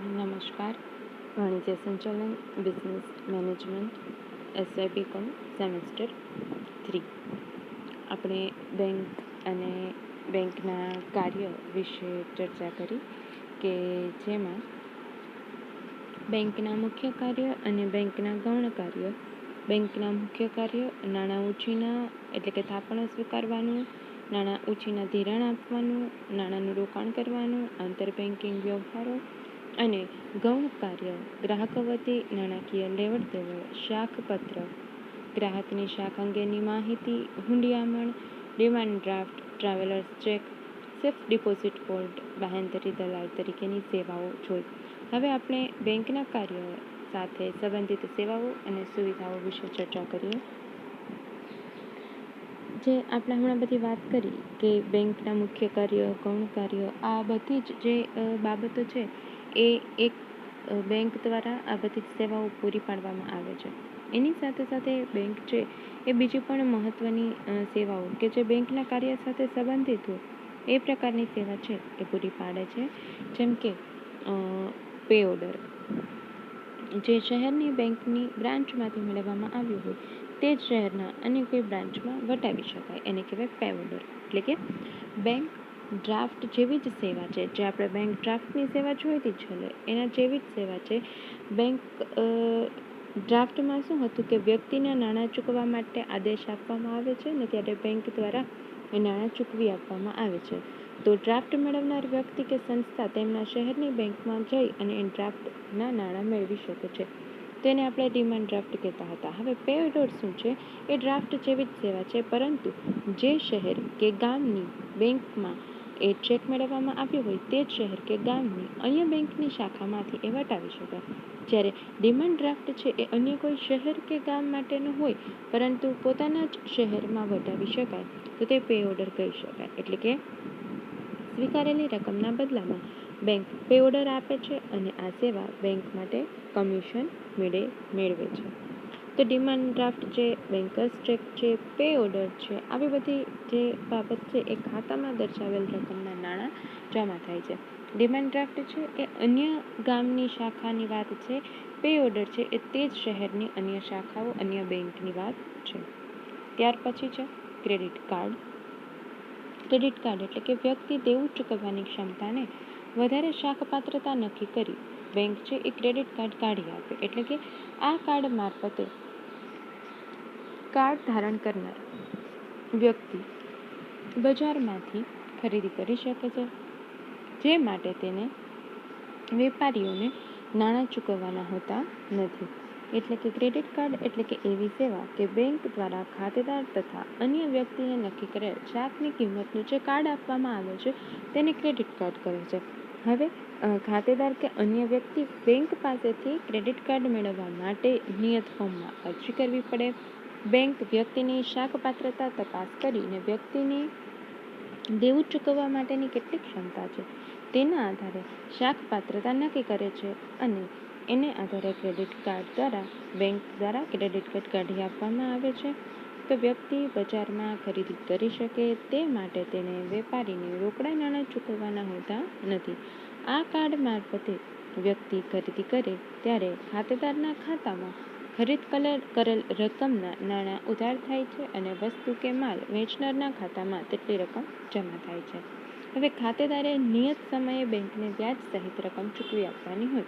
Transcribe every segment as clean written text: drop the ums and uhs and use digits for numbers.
નમસ્કાર. વાણિજ્ય સંચાલન, બિઝનેસ મેનેજમેન્ટ, SYBCom સેમેસ્ટર 3. આપણે બેંક અને બેંકના કાર્ય વિશે ચર્ચા કરી કે જેમાં બેંકના મુખ્ય કાર્ય અને બેંકના ગૌણ કાર્ય. બેંકના મુખ્ય કાર્ય નાણાં ઉછીના એટલે કે થાપણો સ્વીકારવાનું, નાણાં ઉછીના ધિરાણ આપવાનું, નાણાંનું રોકાણ કરવાનું, આંતરબેન્કિંગ વ્યવહારો અને ગૌણ કાર્ય ગ્રાહકો વતી નાણાકીય લેવડ દેવડ, શાખપત્ર, ગ્રાહકની શાખ અંગેની માહિતી, હુંડિયામણ, demand draft, travellers cheque, safe deposit vault, બાહેંધરી દલાલ તરીકેની સેવાઓ જોઈ. હવે આપણે બેંકના કાર્યો સાથે સંબંધિત સેવાઓ અને સુવિધાઓ વિશે ચર્ચા કરીએ. જે આપણે હમણાં બધી વાત કરી કે બેંકના મુખ્ય કાર્ય, ગૌણ કાર્ય, આ બધી જ જે બાબતો છે એ એક બેંક દ્વારા આ બધી જ સેવાઓ પૂરી પાડવામાં આવે છે. એની સાથે સાથે બેંક છે એ બીજી પણ મહત્ત્વની સેવાઓ કે જે બેંકના કાર્ય સાથે સંબંધિત હોય એ પ્રકારની સેવા છે એ પૂરી પાડે છે. જેમ કે પે ઓર્ડર, જે શહેરની બેંકની બ્રાન્ચમાંથી મેળવવામાં આવ્યું હોય તે જ શહેરના અન્ય કોઈ બ્રાન્ચમાં વટાવી શકાય, એને કહેવાય પે ઓર્ડર. એટલે કે બેંક ડ્રાફ્ટ જેવી જ સેવા છે, જે આપણે બેંક ડ્રાફ્ટની સેવા જોઈ હતી છેલ્લે, એના જેવી જ સેવા છે. બેંક ડ્રાફ્ટમાં શું હતું કે વ્યક્તિના નાણાં ચૂકવવા માટે આદેશ આપવામાં આવે છે ને ત્યારે બેંક દ્વારા એ નાણાં ચૂકવી આપવામાં આવે છે. તો ડ્રાફ્ટ મેળવનાર વ્યક્તિ કે સંસ્થા તેમના શહેરની બેંકમાં જઈ અને એ ડ્રાફ્ટના નાણાં મેળવી શકે છે. તેને આપણે ડિમાન્ડ ડ્રાફ્ટ કહેતા હતા. હવે પે ઓર્ડર શું છે? એ ડ્રાફ્ટ જેવી જ સેવા છે, પરંતુ જે શહેર કે ગામની બેંકમાં એ ચેક મેળવવામાં આવ્યો હોય તે જ શહેર કે ગામની અન્ય બેંકની શાખામાંથી એ વટાવી શકાય. જ્યારે ડિમાન્ડ ડ્રાફ્ટ છે એ અન્ય કોઈ શહેર કે ગામ માટેનો હોય પરંતુ પોતાના જ શહેરમાં વટાવી શકાય તો તે પે ઓર્ડર કહી શકાય. એટલે કે સ્વીકારેલી રકમના બદલામાં બેંક પે ઓર્ડર આપે છે અને આ સેવા બેંક માટે કમિશન મેળવે છે. તો ડિમાન્ડ ડ્રાફ્ટ છે, બેંકર્સ ચેક છે, પે ઓર્ડર છે, આવી બધી જે બાબત છે એ ખાતામાં દર્શાવેલ રકમના નાણાં જમા થાય છે. ડિમાન્ડ ડ્રાફ્ટ છે એ અન્ય ગામની શાખાની વાત છે. પે ઓર્ડર છે એ તે જ શહેરની અન્ય શાખાઓ, અન્ય બેંકની વાત છે. ત્યાર પછી છે ક્રેડિટ કાર્ડ. ક્રેડિટ કાર્ડ એટલે કે વ્યક્તિ દેવું ચૂકવવાની ક્ષમતાને વધારે શાખપાત્રતા નક્કી કરી બેંક છે એ ક્રેડિટ કાર્ડ કાઢી આપે. એટલે કે આ કાર્ડ મારફતે કાર્ડ ધારણ કરનાર વ્યક્તિ બજારમાંથી ખરીદી કરી શકે છે, જે માટે તેને વેપારીઓને નાણાં ચૂકવવાના હોતા નથી. એટલે કે ક્રેડિટ કાર્ડ એટલે કે એવી સેવા કે બેંક દ્વારા ખાતેદાર તથા અન્ય વ્યક્તિને નક્કી કરેલ શાકની કિંમતનું જે કાર્ડ આપવામાં આવે છે તેને ક્રેડિટ કાર્ડ કહે છે. હવે ખાતેદાર કે અન્ય વ્યક્તિ બેંક પાસેથી ક્રેડિટ કાર્ડ મેળવવા માટે નિયત ફોર્મમાં અરજી કરવી પડે. બેંક વ્યક્તિની શાકપાત્રતા તપાસ કરીને વ્યક્તિની દેવું ચૂકવવા માટેની કેટલી ક્ષમતા છે તેના આધારે શાકપાત્રતા નક્કી કરે છે અને એને આધારે ક્રેડિટ કાર્ડ દ્વારા બેંક દ્વારા ક્રેડિટ કાર્ડ કાઢી આપવામાં આવે છે. તો વ્યક્તિ બજારમાં ખરીદી કરી શકે તે માટે તેને વેપારીને રોકડા નાણાં ચૂકવવાના હોતા નથી. આ કાર્ડ મારફતે વ્યક્તિ ખરીદી કરે ત્યારે ખાતેદારના ખાતામાં ખરીદ કરેલ રકમના નાણાં ઉધાર થાય છે અને વસ્તુ કે માલ વેચનારના ખાતામાં તેટલી રકમ જમા થાય છે. હવે ખાતેદારે નિયત સમયે બેંકને વ્યાજ સહિત રકમ ચૂકવી આપવાની હોય,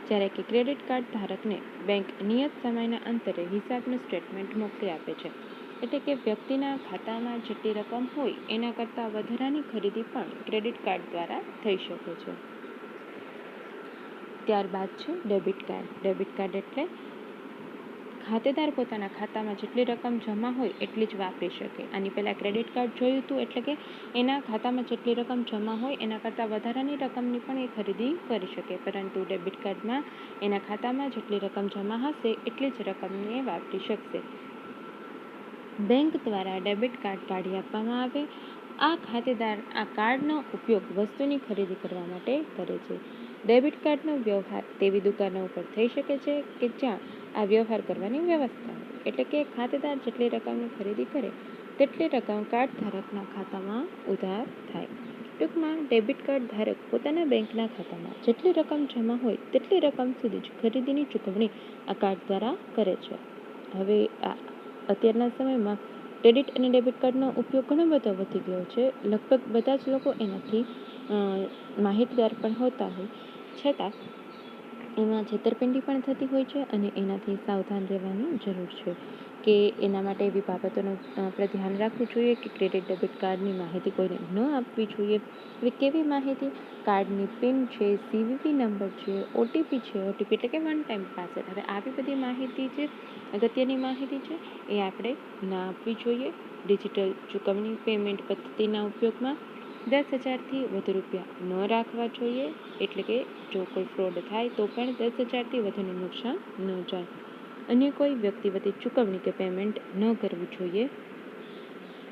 જ્યારે કે ક્રેડિટ કાર્ડ ધારકને બેંક નિયત સમયના અંતરે હિસાબનું સ્ટેટમેન્ટ મોકલી આપે છે. એટલે કે વ્યક્તિના ખાતામાં જેટલી રકમ હોય એના કરતાં વધારાની ખરીદી પણ ક્રેડિટ કાર્ડ દ્વારા થઈ શકે છે. ત્યારબાદ છે ડેબિટ કાર્ડ. ડેબિટ કાર્ડ એટલે ખાતેદાર પોતાના ખાતામાં જેટલી રકમ જમા હોય એટલી જ વાપરી શકે. આની પહેલાં ક્રેડિટ કાર્ડ જોયું હતું એટલે કે એના ખાતામાં જેટલી રકમ જમા હોય એના કરતાં વધારાની રકમની પણ એ ખરીદી કરી શકે, પરંતુ ડેબિટ કાર્ડમાં એના ખાતામાં જેટલી રકમ જમા હશે એટલી જ રકમને એ વાપરી શકશે. બેંક દ્વારા ડેબિટ કાર્ડ કાઢી આપવામાં આવે. આ ખાતેદાર આ કાર્ડનો ઉપયોગ વસ્તુની ખરીદી કરવા માટે કરે છે. ડેબિટ કાર્ડનો વ્યવહાર તેવી દુકાનો ઉપર થઈ શકે છે કે જ્યાં આ વ્યવહાર કરવાની વ્યવસ્થા હોય. એટલે કે ખાતેદાર જેટલી રકમની ખરીદી કરે તેટલી રકમ કાર્ડ ધારકના ખાતામાં ઉધાર થાય. ટૂંકમાં ડેબિટ કાર્ડ ધારક પોતાના બેંકના ખાતામાં જેટલી રકમ જમા હોય તેટલી રકમ સુધી જ ખરીદીની ચૂકવણી આ કાર્ડ દ્વારા કરે છે. હવે અત્યારના સમયમાં ક્રેડિટ અને ડેબિટ કાર્ડનો ઉપયોગ ઘણો બધો વધી ગયો છે. લગભગ બધા જ લોકો એનાથી માહિતગાર પણ હોતા હોય છતાં એમાં છેતરપિંડી પણ થતી હોય છે અને એનાથી સાવધાન રહેવાની જરૂર છે કે એના માટે એવી બાબતોનું આપણે ધ્યાન રાખવું જોઈએ કે ક્રેડિટ ડેબિટ કાર્ડની માહિતી કોઈને ન આપવી જોઈએ. હવે કેવી માહિતી? કાર્ડની પિન છે, CVV નંબર છે, OTP છે, OTP એટલે કે વન ટાઈમ પાસવર્ડ. હવે આવી બધી માહિતી છે, અગત્યની માહિતી છે, એ આપણે ના આપવી જોઈએ. ડિજિટલ ચૂકવણી પેમેન્ટ પદ્ધતિના ઉપયોગમાં 10,000થી વધુ રૂપિયા ન રાખવા જોઈએ. એટલે કે જો કોઈ ફ્રોડ થાય તો પણ 10,000થી વધુનું નુકસાન ન જાય. અન્ય કોઈ વ્યક્તિ વતી ચૂકવણી કે પેમેન્ટ ન કરવું જોઈએ.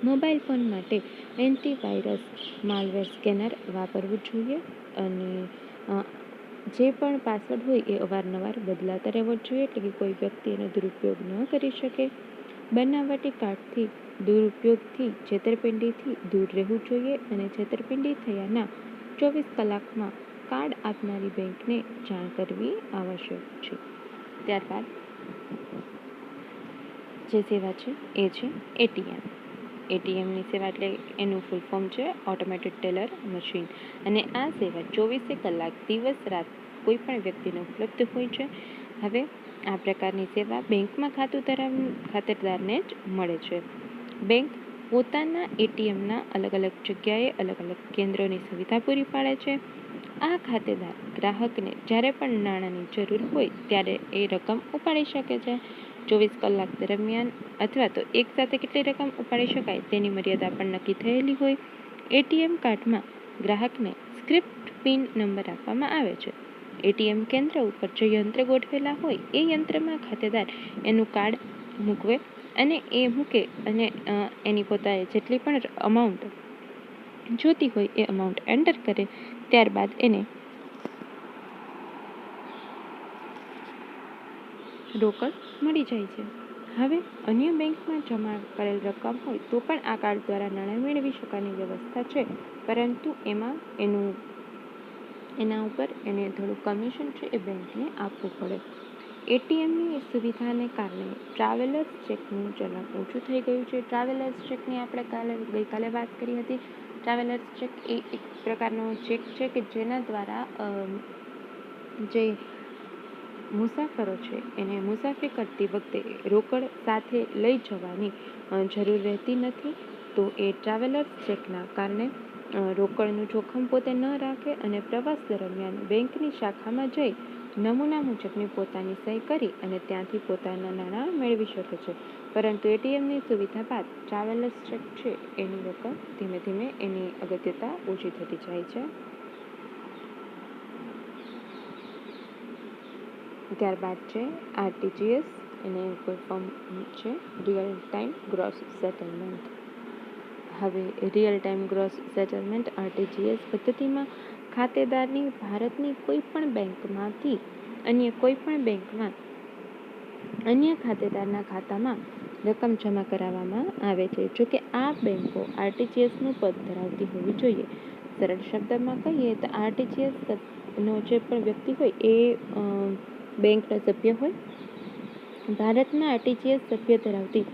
મોબાઈલ ફોન માટે એન્ટીવાયરસ માલવેર સ્કેનર વાપરવું જોઈએ અને જે પણ પાસવર્ડ હોય એ અવારનવાર બદલાતા રહેવો જોઈએ, એટલે કે કોઈ વ્યક્તિ એનો દુરુપયોગ ન કરી શકે. બનાવટી કાર્ડથી દુરુપયોગથી છેતરપિંડીથી દૂર રહેવું જોઈએ અને છેતરપિંડી થયાના 24 કલાકમાં કાર્ડ આપનારી બેંકને જાણ કરવી આવશ્યક છે. ત્યારબાદ જે સેવા છે એ છે ATM. ATMની સેવા એટલે એનું ફૂલ ફોર્મ છે ઓટોમેટેડ ટેલર મશીન, અને આ સેવા 24 કલાક દિવસ રાત કોઈ પણ વ્યક્તિને ઉપલબ્ધ હોય છે. હવે આ પ્રકારની સેવા બેંકમાં ખાતેદારને જ મળે છે. બેંક પોતાના ATMના અલગ અલગ જગ્યાએ અલગ અલગ કેન્દ્રોની સુવિધા પૂરી પાડે છે. આ ખાતેદાર ગ્રાહકને જ્યારે પણ નાણાંની જરૂર હોય ત્યારે એ રકમ ઉપાડી શકે છે. 24 કલાક દરમિયાન અથવા તો એક સાથે કેટલી રકમ ઉપાડી શકાય તેની મર્યાદા પણ નક્કી થયેલી હોય. ATM કાર્ડમાં ગ્રાહકને સ્ક્રિપ્ટ પિન નંબર આપવામાં આવે છે. ATM કેન્દ્ર ઉપર જે યંત્ર ગોઠવેલા હોય એ યંત્રમાં ખાતેદાર એનું કાર્ડ મૂકે અને એની પોતાએ જેટલી પણ અમાઉન્ટ જોતી હોય એ અમાઉન્ટ એન્ટર કરે. ત્યારબાદ એને રોકડ મળી જાય છે. હવે અન્ય બેંકમાં જમા કરેલ રકમ હોય તો પણ આ કાર્ડ દ્વારા નાણાં મેળવી શકવાની વ્યવસ્થા છે, પરંતુ એના ઉપર એને થોડું કમિશન છે એ બેંકને આપવું પડે. ATMની સુવિધાને કારણે ટ્રાવેલર્સ ચેકનું ચલણ ઓછું થઈ ગયું છે. ટ્રાવેલર્સ ચેકની આપણે ગઈકાલે વાત કરી હતી. ટ્રાવેલર્સ ચેક એ એક પ્રકારનો ચેક છે કે જેના દ્વારા જે મુસાફરો છે એને મુસાફરી કરતી વખતે રોકડ સાથે લઈ જવાની જરૂર રહેતી નથી. તો એ ટ્રાવેલર્સ ચેકના કારણે રોકડનું જોખમ પોતે ન રાખે અને પ્રવાસ દરમિયાન બેંકની શાખામાં જઈ નમૂના મુજબની પોતાની સહી કરી અને ત્યાંથી પોતાના નાણાં મેળવી શકે છે. પરંતુ ATMની સુવિધા બાદ ટ્રાવેલર્સ ચેક છે એની રકમ ધીમે ધીમે એની અગત્યતા ઓછી થતી જાય છે. ત્યારબાદ છે RTGS, એને ફૂલ ફોર્મ છે રિયલ ટાઈમ ગ્રોસ સેટલમેન્ટ. હવે real time gross settlement RTGS પદ્ધતિમાં ખાતેદારની ભારતની કોઈ પણ બેંકમાંથી અન્ય કોઈ પણ બેંકમાં અન્ય ખાતેદારના ખાતામાં રકમ જમા કરાવવામાં આવે છે. જોકે આ બેંકો RTGSનું પદ ધરાવતી હોવી જોઈએ. સરળ શબ્દમાં કહીએ તો RTGSનો જે પણ વ્યક્તિ હોય એ બેંકનો સભ્ય હોય. ભારતમાં RTGS સભ્ય ધરાવતી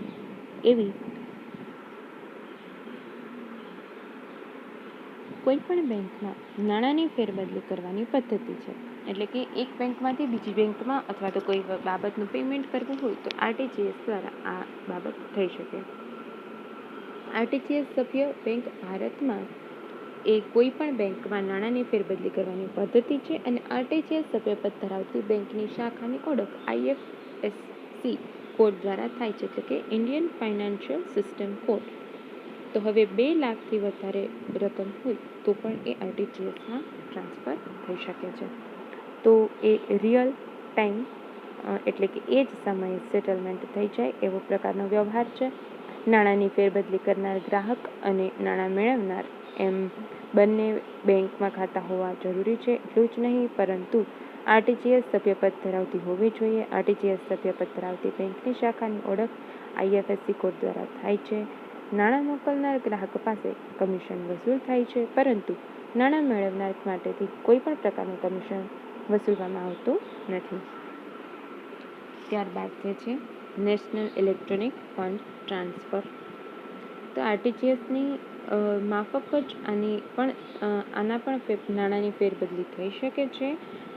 એવી કોઈ પણ બેંકમાં નાણાંની ફેરબદલી કરવાની પદ્ધતિ છે. એટલે કે એક બેંકમાંથી બીજી બેંકમાં અથવા તો કોઈ બાબતનું પેમેન્ટ કરવું હોય તો RTGS દ્વારા આ બાબત થઈ શકે. RTGS સભ્ય બેંક ભારતમાં એ કોઈ પણ બેંકમાં નાણાંની ફેરબદલી કરવાની પદ્ધતિ છે અને RTGS સભ્યપદ ધરાવતી બેંકની શાખાની ઓળખ IFSC કોડ દ્વારા થાય છે, એટલે કે ઇન્ડિયન ફાઇનાન્શિયલ સિસ્ટમ કોડ. તો હવે 2 લાખથી વધારે રકમ હોય તો પણ એ RTGSમાં ટ્રાન્સફર થઈ શકે છે. તો એ રિયલ ટાઈમ એટલે કે એ જ સમયે સેટલમેન્ટ થઈ જાય એવો પ્રકારનો વ્યવહાર છે. નાણાંની ફેરબદલી કરનાર ગ્રાહક અને નાણાં મેળવનાર એમ બંને બેંકમાં ખાતા હોવા જરૂરી છે. એટલું જ નહીં પરંતુ RTGS સભ્યપદ ધરાવતી હોવી જોઈએ. RTGS સભ્યપદ ધરાવતી બેંકની શાખાની ઓળખ IFSC કોડ દ્વારા થાય છે. નાણાં મોકલનાર ગ્રાહક પાસે કમિશન વસૂલ થાય છે, પરંતુ નાણાં મેળવનાર માટેથી કોઈ પણ પ્રકારનું કમિશન વસૂલવામાં આવતું નથી. ત્યારબાદ જે છે નેશનલ ઇલેક્ટ્રોનિક ફંડ ટ્રાન્સફર. તો આરટીજીએસની માફક જ આના પણ નાણાંની ફેરબદલી થઈ શકે છે,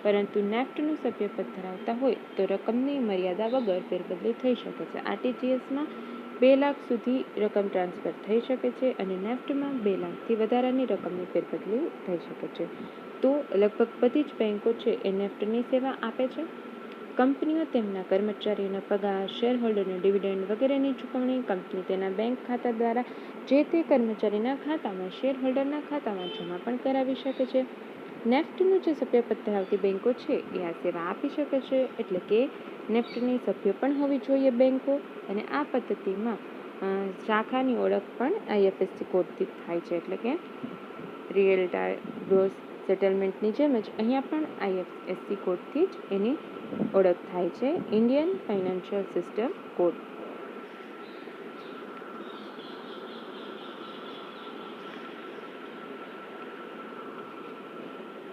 પરંતુ નેફ્ટનું સભ્યપદ ધરાવતા હોય તો રકમની મર્યાદા વગર ફેરબદલી થઈ શકે છે. આરટીજીએસમાં 2 લાખ સુધી રકમ ટ્રાન્સફર થઈ શકે છે અને નેફ્ટમાં 2 લાખથી વધારાની રકમની ફેરબદલી થઈ શકે છે. તો લગભગ બધી જ બેંકો છે એ નેફ્ટની સેવા આપે છે. કંપનીઓ તેમના કર્મચારીઓના પગાર, શેરહોલ્ડરને ડિવિડન્ડ વગેરેની ચૂકવણી કંપની તેના બેંક ખાતા દ્વારા જે તે કર્મચારીના ખાતામાં, શેરહોલ્ડરના ખાતામાં જમા પણ કરાવી શકે છે. નેફ્ટનું જે સભ્યપદ ધરાવતી બેંકો છે એ આ સેવા આપી શકે છે, એટલે કે નેફ્ટની સભ્ય પણ હોવી જોઈએ બેંકો. અને આ પદ્ધતિમાં શાખાની ઓળખ પણ આઈએફએસસી કોડથી થાય છે, એટલે કે રિયલ ટાઈમ ગ્રોસ સેટલમેન્ટની જેમ જ અહીંયા પણ આઈએફએસસી કોડથી જ એની ઓળખ થાય છે, ઇન્ડિયન ફાઇનાન્શિયલ સિસ્ટમ કોડ.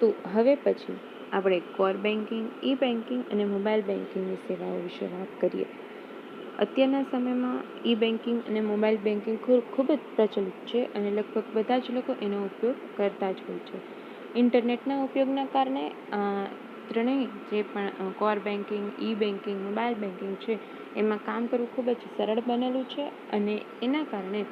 તો હવે પછી આપણે કોર બેન્કિંગ, ઈ બેન્કિંગ અને મોબાઈલ બેન્કિંગની સેવાઓ વિશે વાત કરીએ. અત્યારના સમયમાં ઈ બેન્કિંગ અને મોબાઈલ બેન્કિંગ ખૂબ જ પ્રચલિત છે અને લગભગ બધા જ લોકો એનો ઉપયોગ કરતા જ હોય છે. ઇન્ટરનેટના ઉપયોગના કારણે ત્રણેય જે પણ કોર બેન્કિંગ, ઈ બેન્કિંગ, મોબાઈલ બેન્કિંગ છે એમાં કામ કરવું ખૂબ જ સરળ બનેલું છે અને એના કારણે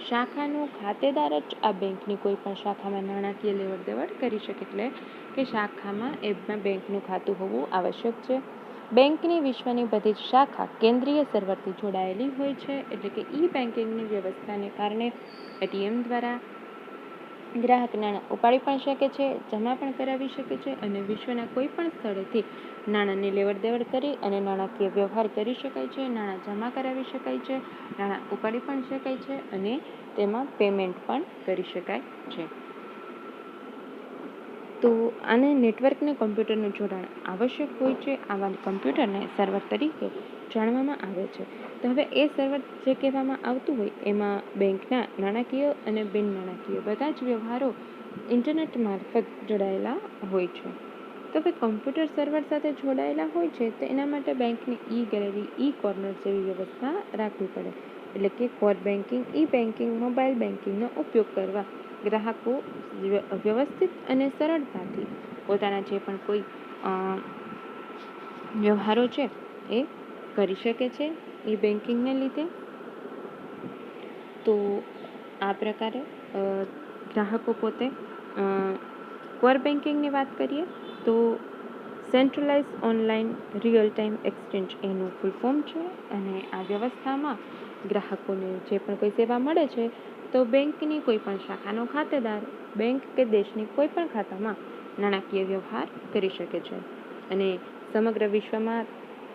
શાખાનો ખાતેદાર જ આ બેંકની કોઈ પણ શાખામાં નાણાકીય લેવડ દેવડ કરી શકે, એટલે કે શાખામાં એમાં બેંકનું ખાતું હોવું આવશ્યક છે. બેંકની વિશ્વની બધી જ શાખા કેન્દ્રીય સર્વરથી જોડાયેલી હોય છે, એટલે કે ઈ બેન્કિંગની વ્યવસ્થાને કારણે એટીએમ દ્વારા ગ્રાહક નાણાં ઉપાડી પણ શકે છે, જમા પણ કરાવી શકે છે અને વિશ્વના કોઈ પણ સ્થળેથી નાણાંની લેવડ દેવડ કરી અને નાણાકીય વ્યવહાર કરી શકાય છે, નાણાં જમા કરાવી શકાય છે, નાણાં ઉપાડી પણ શકાય છે અને તેમાં પેમેન્ટ પણ કરી શકાય છે. તો આને નેટવર્કને કમ્પ્યુટરનું જોડાણ આવશ્યક હોય છે. આવા કમ્પ્યુટરને સર્વર તરીકે જાણવામાં આવે છે. તો હવે એ સર્વર જે કહેવામાં આવતું હોય એમાં બેંકના નાણાકીય અને બિન નાણાકીય બધા જ વ્યવહારો ઇન્ટરનેટ મારફત જોડાયેલા હોય છે. તો હવે કમ્પ્યુટર સર્વર સાથે જોડાયેલા હોય છે તો એના માટે બેંકની ઈ ગેલેરી, ઈ કોર્નર જેવી વ્યવસ્થા રાખવી પડે. એટલે કે કોર બેન્કિંગ, ઈ બેન્કિંગ, મોબાઈલ બેન્કિંગનો ઉપયોગ કરવા ગ્રાહકો વ્યવસ્થિત અને સરળતાથી પોતાના જે પણ કોઈ વ્યવહારો છે એ કરી શકે છે ઈ બેન્કિંગને લીધે. તો આ પ્રકારે ગ્રાહકો પોતે કોર બેન્કિંગની વાત કરીએ તો centralise online real time exchange એનું ફૂલ ફોર્મ છે અને આ વ્યવસ્થામાં ગ્રાહકોને જે પણ કોઈ સેવા મળે છે તો બેંકની કોઈ પણ શાખાનો ખાતેદાર બેંક કે દેશની કોઈ પણ ખાતામાં નાણાકીય વ્યવહાર કરી શકે છે અને સમગ્ર વિશ્વમાં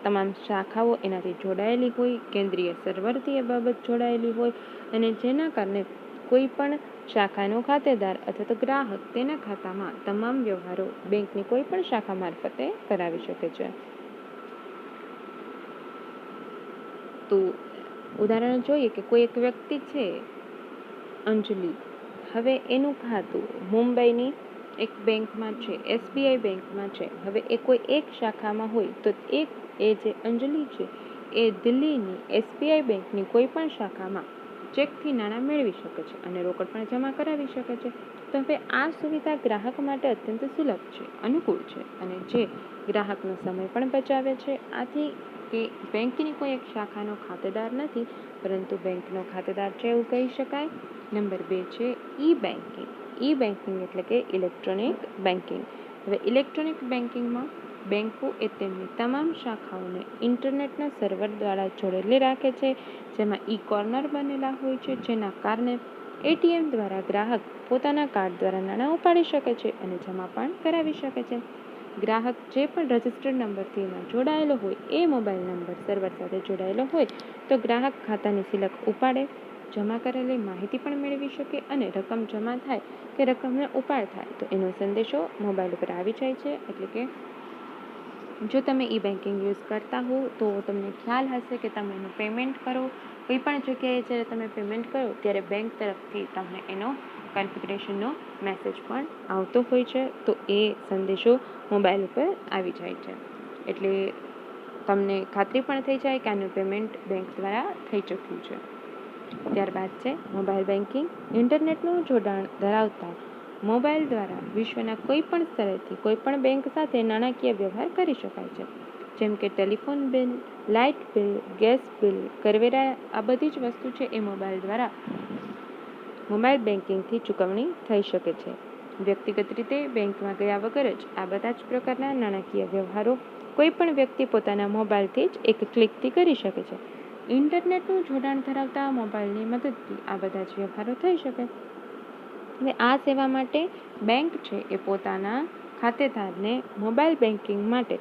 તમામ શાખાઓ એનાથી જોડાયેલી હોય, કેન્દ્રીય સર્વરથી એ બાબત જોડાયેલી હોય અને જેના કારણે કોઈ પણ શાખાનો ખાતેદાર અથવા તો ગ્રાહક તેના ખાતામાં તમામ વ્યવહારો બેંકની કોઈ પણ શાખા મારફતે કરાવી શકે છે. તો ઉદાહરણ જોઈએ કે કોઈ એક વ્યક્તિ છે અંજલિ, હવે એનું ખાતું મુંબઈની એક બેંકમાં છે, એસબીઆઈ બેંકમાં છે. હવે એ કોઈ એક શાખામાં હોય તો એ જે અંજલિ છે એ દિલ્હીની એસબીઆઈ બેંકની કોઈ પણ શાખામાં ચેકથી નાણાં મેળવી શકે છે અને રોકડ પણ જમા કરાવી શકે છે. તો હવે આ સુવિધા ગ્રાહક માટે અત્યંત સુલભ છે, અનુકૂળ છે અને જે ગ્રાહકનો સમય પણ બચાવે છે. આથી કે બેંકની કોઈ એક શાખાનો ખાતેદાર નથી પરંતુ બેંકનો ખાતેદાર છે એવું કહી શકાય. નંબર 2 છે ઈ બેન્કિંગ. ઈ બેન્કિંગ એટલે કે ઇલેક્ટ્રોનિક બેન્કિંગ. હવે ઇલેક્ટ્રોનિક બેન્કિંગમાં બેંકો એ તેમની તમામ શાખાઓને ઇન્ટરનેટના સર્વર દ્વારા જોડેલી રાખે છે, જેમાં ઈ કોર્નર બનેલા હોય છે, જેના કારણે એટીએમ દ્વારા ગ્રાહક પોતાના કાર્ડ દ્વારા નાણાં ઉપાડી શકે છે અને જમા પણ કરાવી શકે છે. ગ્રાહક જે પણ રજિસ્ટર્ડ નંબરથી એમાં જોડાયેલો હોય એ મોબાઈલ નંબર સર્વર સાથે જોડાયેલો હોય તો ગ્રાહક ખાતાની સિલક ઉપાડે, જમા કરેલી માહિતી પણ મેળવી શકે અને રકમ જમા થાય કે રકમને ઉપાડ થાય તો એનો સંદેશો મોબાઈલ ઉપર આવી જાય છે. એટલે કે જો તમે ઈ બેન્કિંગ યુઝ કરતા હો તો તમને ખ્યાલ હશે કે તમે એનું પેમેન્ટ કરો કોઈ પણ જગ્યાએ જ્યારે તમે પેમેન્ટ કરો ત્યારે બેંક તરફથી તમને એનો કન્ફિગરેશનનો મેસેજ પણ આવતો હોય છે, તો એ સંદેશો મોબાઈલ ઉપર આવી જાય છે. એટલે તમને ખાતરી પણ થઈ જાય કે આનું પેમેન્ટ બેંક દ્વારા થઈ ચૂક્યું છે. ત્યારબાદ છે મોબાઈલ બેન્કિંગ. ઇન્ટરનેટનું જોડાણ ધરાવતા મોબાઈલ દ્વારા વિશ્વના કોઈ પણ સ્થળેથી કોઈ પણ બેંક સાથે નાણાકીય વ્યવહાર કરી શકાય છે. જેમ કે telephone bill, light bill, gas bill, કરવેરા, આ બધી જ વસ્તુ છે એ મોબાઈલ દ્વારા મોબાઈલ બેન્કિંગથી ચૂકવણી થઈ શકે છે. વ્યક્તિગત રીતે બેંકમાં ગયા વગર જ આ બધા જ પ્રકારના નાણાકીય વ્યવહારો કોઈ પણ વ્યક્તિ પોતાના મોબાઈલથી જ એક ક્લિકથી કરી શકે છે. ઇન્ટરનેટનું જોડાણ ધરાવતા મોબાઈલની મદદથી આ બધા જ વ્યવહારો થઈ શકે. હવે આ સેવા માટે બેંક છે એ પોતાના ખાતેદારને મોબાઈલ બેન્કિંગ માટે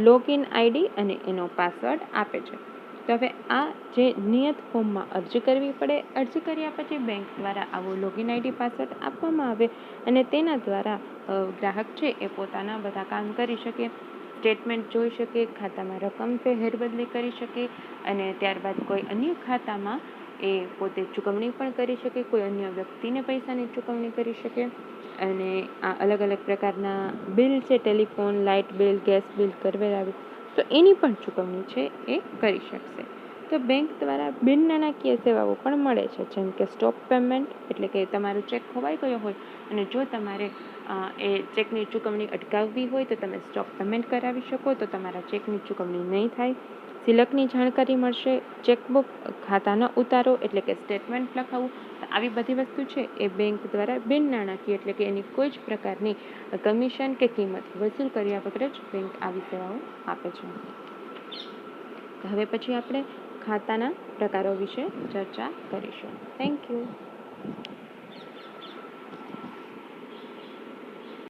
લોગિન આઈડી અને એનો પાસવર્ડ આપે છે. તો હવે આ જે નિયત ફોર્મમાં અરજી કરવી પડે, અરજી કર્યા પછી બેંક દ્વારા આવો લોગિન આઈડી પાસવર્ડ આપવામાં આવે અને તેના દ્વારા ગ્રાહક છે એ પોતાના બધા કામ કરી શકે, સ્ટેટમેન્ટ જોઈ શકે, ખાતામાં રકમ ફેરબદલી કરી શકે અને ત્યારબાદ કોઈ અન્ય ખાતામાં એ પોતે ચૂકવણી પણ કરી શકે, કોઈ અન્ય વ્યક્તિને પૈસાની ચૂકવણી કરી શકે અને આ અલગ અલગ પ્રકારના બિલ છે, telephone, light bill, gas bill, કરવેરા બિલ, તો એની પણ ચૂકવણી છે એ કરી શકશે. તો બેંક દ્વારા બિન નાણાકીય સેવાઓ પણ મળે છે, જેમ કે સ્ટોપ પેમેન્ટ, એટલે કે તમારો ચેક ખોવાઈ ગયો હોય અને જો તમારે એ ચેકની ચૂકવણી અટકાવવી હોય તો તમે સ્ટોપ પેમેન્ટ કરાવી શકો, તો તમારા ચેકની ચૂકવણી નહીં થાય. સિલકની જાણકારી મળશે, ચેકબુક, ખાતાનો ઉતારો એટલે કે સ્ટેટમેન્ટ લખાવવું, આવી બધી વસ્તુ છે એ બેંક દ્વારા બિન નાણાકીય એટલે કે એની કોઈ જ પ્રકારની કમિશન કે કિંમત વસૂલ કર્યા વગર જ બેંક આવી સેવાઓ આપે છે. હવે પછી આપણે ખાતાના પ્રકારો વિશે ચર્ચા કરીશું. Thank you.